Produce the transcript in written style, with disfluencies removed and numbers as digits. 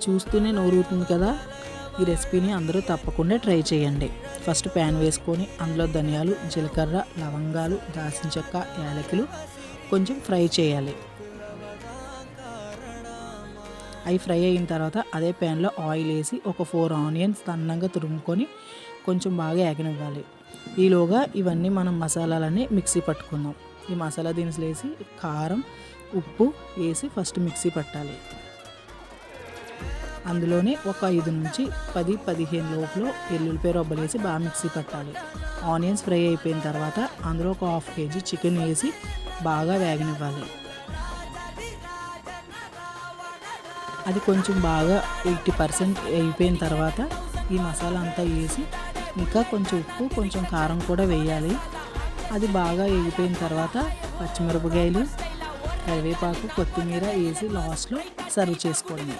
చూస్తూనే నోరూరుతుంది కదా. ఈ రెసిపీని అందరూ తప్పకుండా ట్రై చేయండి. ఫస్ట్ ప్యాన్ వేసుకొని అందులో ధనియాలు, జీలకర్ర, లవంగాలు, దాల్చిన చెక్క, యాలకులు కొంచెం ఫ్రై చేయాలి. అవి ఫ్రై అయిన తర్వాత అదే ప్యాన్లో ఆయిల్ వేసి ఒక 4 ఆనియన్స్ సన్నంగా తురుముకొని కొంచెం బాగా వేగనివ్వాలి. ఈలోగా ఇవన్నీ మనం మసాలాలన్నీ మిక్సీ పట్టుకుందాం. ఈ మసాలా దినుసులు వేసి కారం, ఉప్పు వేసి ఫస్ట్ మిక్సీ పట్టాలి. అందులోనే ఒక 5 నుంచి 10-15 లోపల ఎల్లుల్లిపాయ రబ్బలు వేసి బాగా మిక్సీ పట్టాలి. ఆనియన్స్ ఫ్రై అయిపోయిన తర్వాత అందులో ఒక 1/2 kg చికెన్ వేసి బాగా వేగనివ్వాలి. అది కొంచెం బాగా 80% అయిపోయిన తర్వాత ఈ మసాలా అంతా వేసి ఇంకా కొంచెం ఉప్పు, కొంచెం కారం కూడా వేయాలి. అది బాగా వేగిపోయిన తర్వాత పచ్చిమిరపకాయలు, కరివేపాకు, కొత్తిమీర వేసి లాస్ట్లో సర్వ్ చేసుకోవడమే.